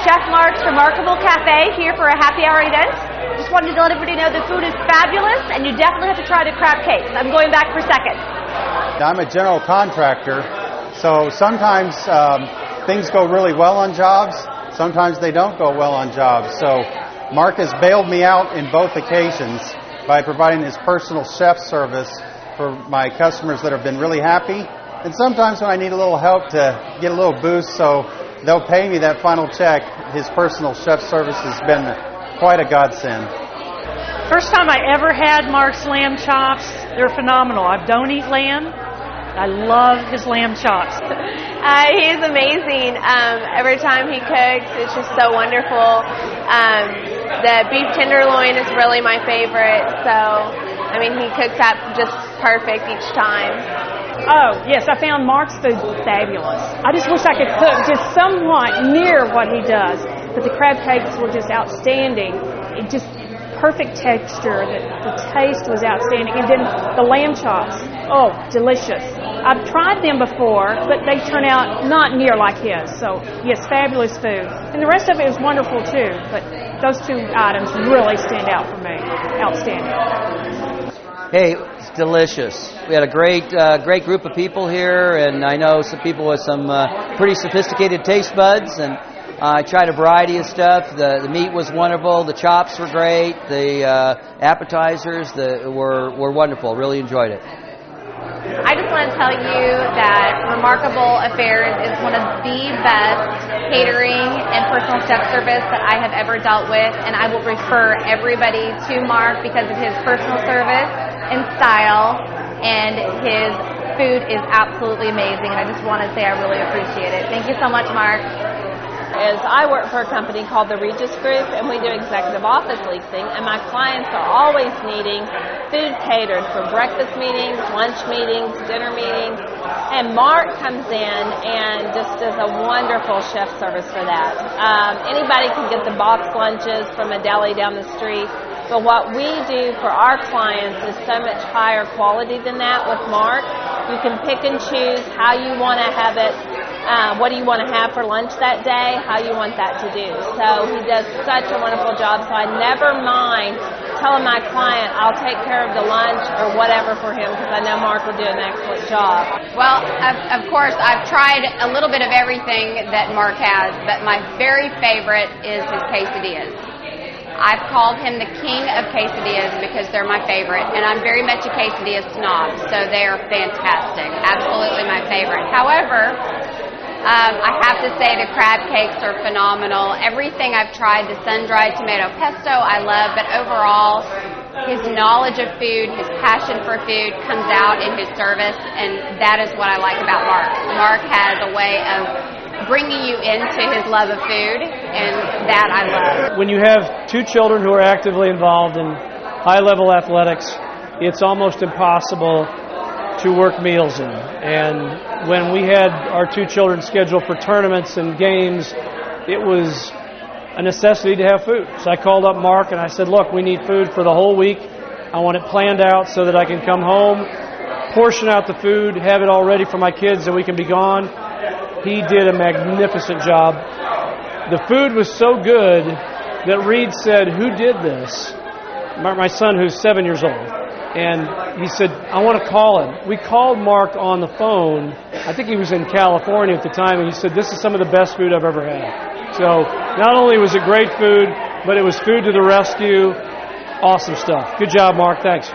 Chef Mark's ReMARKable Cafe here for a happy hour event. Just wanted to let everybody know the food is fabulous, and you definitely have to try the crab cakes. I'm going back for seconds. I'm a general contractor, so sometimes things go really well on jobs. Sometimes they don't go well on jobs. So Mark has bailed me out in both occasions by providing his personal chef service for my customers that have been really happy. And sometimes when I need a little help to get a little boost so they'll pay me that final check, his personal chef service has been quite a godsend. First time I ever had Mark's lamb chops, they're phenomenal. I don't eat lamb. I love his lamb chops. He's amazing. Every time he cooks, it's just so wonderful. The beef tenderloin is really my favorite. So, I mean, he cooks that just perfect each time. Oh, yes, I found Mark's food fabulous. I just wish I could cook just somewhat near what he does. But the crab cakes were just outstanding. It just perfect texture. The taste was outstanding. And then the lamb chops. Oh, delicious. I've tried them before, but they turn out not near like his. So, yes, fabulous food. And the rest of it is wonderful, too. But those two items really stand out for me. Outstanding. Hey, it's delicious. We had a great group of people here, and I know some people with some pretty sophisticated taste buds, and I tried a variety of stuff. The meat was wonderful. The chops were great. The appetizers were wonderful. Really enjoyed it. I just want to tell you that ReMARKable Affairs is one of the best catering and personal chef service that I have ever dealt with, and I will refer everybody to Mark because of his personal service and style, and his food is absolutely amazing, and I just want to say I really appreciate it. Thank you so much, Mark. I work for a company called the Regis Group, and we do executive office leasing, and my clients are always needing food catered for breakfast meetings, lunch meetings, dinner meetings, and Mark comes in and just does a wonderful chef service for that. Anybody can get the box lunches from a deli down the street, but what we do for our clients is so much higher quality than that with Mark. You can pick and choose how you want to have it. What do you want to have for lunch that day, how you want that to do. So he does such a wonderful job, so I never mind telling my client I'll take care of the lunch or whatever for him because I know Mark will do an excellent job. Well, of course, I've tried a little bit of everything that Mark has, but my very favorite is his quesadillas. I've called him the king of quesadillas because they're my favorite, and I'm very much a quesadilla snob, so they are fantastic. Absolutely my favorite. However, I have to say the crab cakes are phenomenal. Everything I've tried, the sun-dried tomato pesto, I love, but overall, his knowledge of food, his passion for food comes out in his service, and that is what I like about Mark. Mark has a way of bringing you into his love of food, and that I love. When you have two children who are actively involved in high-level athletics, it's almost impossible to work meals in. And when we had our two children scheduled for tournaments and games, it was a necessity to have food. So I called up Mark and I said, look, we need food for the whole week. I want it planned out so that I can come home, portion out the food, have it all ready for my kids and we can be gone. He did a magnificent job. The food was so good that Reed said, who did this? My son, who's 7 years old. And he said, I want to call him. We called Mark on the phone. I think he was in California at the time, and he said, this is some of the best food I've ever had. So not only was it great food, but it was food to the rescue. Awesome stuff. Good job, Mark. Thanks.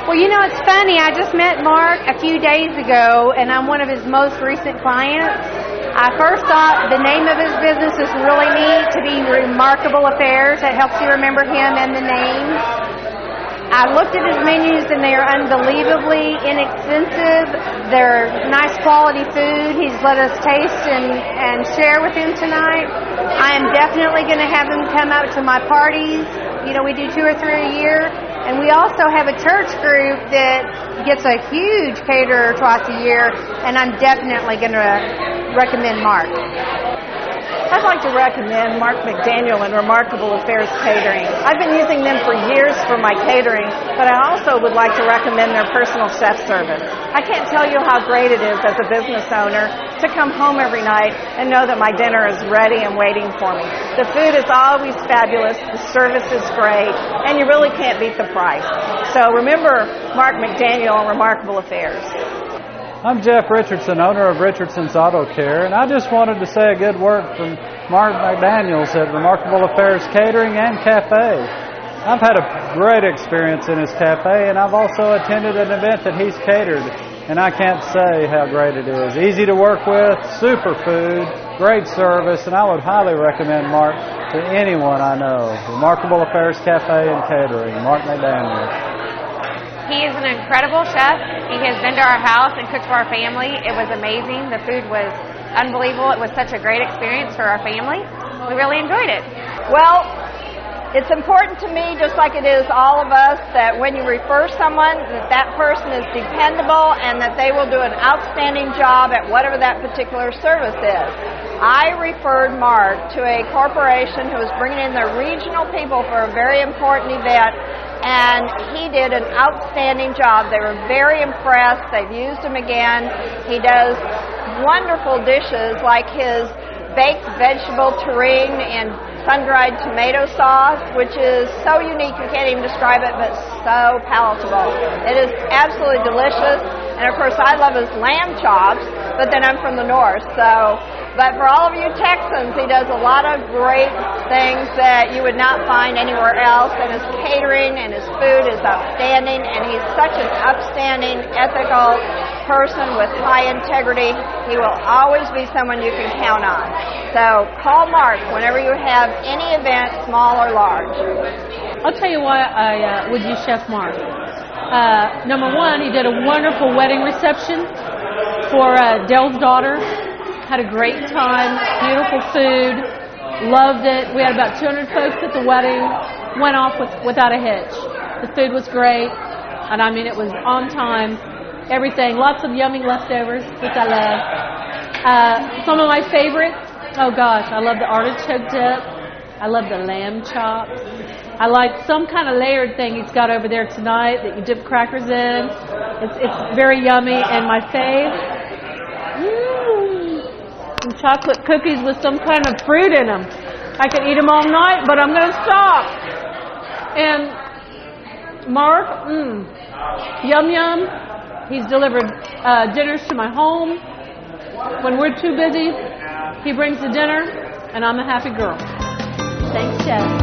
Well, you know, it's funny. I just met Mark a few days ago, and I'm one of his most recent clients. I first thought the name of his business is really neat, to be ReMARKable Affairs. That helps you remember him and the names. I looked at his menus, and they are unbelievably inexpensive. They're nice quality food. He's let us taste and share with him tonight. I am definitely going to have him come out to my parties. You know, we do 2 or 3 a year. And we also have a church group that gets a huge caterer twice a year, and I'm definitely going to recommend Mark. I'd like to recommend Mark McDaniel and ReMARKable Affairs Catering. I've been using them for years for my catering, but I also would like to recommend their personal chef service. I can't tell you how great it is as a business owner to come home every night and know that my dinner is ready and waiting for me. The food is always fabulous, the service is great, and you really can't beat the price. So remember Mark McDaniel and ReMARKable Affairs. I'm Jeff Richardson, owner of Richardson's Auto Care, and I just wanted to say a good word from Mark McDaniels at ReMARKable Affairs Catering and Cafe. I've had a great experience in his cafe, and I've also attended an event that he's catered, and I can't say how great it is. Easy to work with, super food, great service, and I would highly recommend Mark to anyone I know. ReMARKable Affairs Cafe and Catering, Mark McDaniel. He is an incredible chef. He has been to our house and cooked for our family. It was amazing. The food was unbelievable. It was such a great experience for our family. We really enjoyed it. Well, it's important to me, just like it is all of us, that when you refer someone, that person is dependable and that they will do an outstanding job at whatever that particular service is. I referred Mark to a corporation who was bringing in their regional people for a very important event, and he did an outstanding job. They were very impressed. They've used him again. He does wonderful dishes like his baked vegetable terrine and sun-dried tomato sauce, which is so unique you can't even describe it, but so palatable. It is absolutely delicious. And of course I love his lamb chops, but then I'm from the north, but for all of you Texans, he does a lot of great things that you would not find anywhere else, and his catering and his food is outstanding, and he's such an upstanding, ethical person with high integrity. He will always be someone you can count on. So call Mark whenever you have any event, small or large. I'll tell you why I would use Chef Mark. Number one, he did a wonderful wedding reception for Dell's daughter. Had a great time, beautiful food, loved it. We had about 200 folks at the wedding, went off without a hitch. The food was great, and I mean it was on time, everything, lots of yummy leftovers, which I love. Some of my favorites, oh gosh, I love the artichoke dip, I love the lamb chops, I like some kind of layered thing he's got over there tonight that you dip crackers in. It's very yummy, and my fave, some chocolate cookies with some kind of fruit in them. I could eat them all night, but I'm going to stop. And Mark, yum yum. He's delivered dinners to my home. When we're too busy, he brings the dinner, and I'm a happy girl. Thanks, Chef.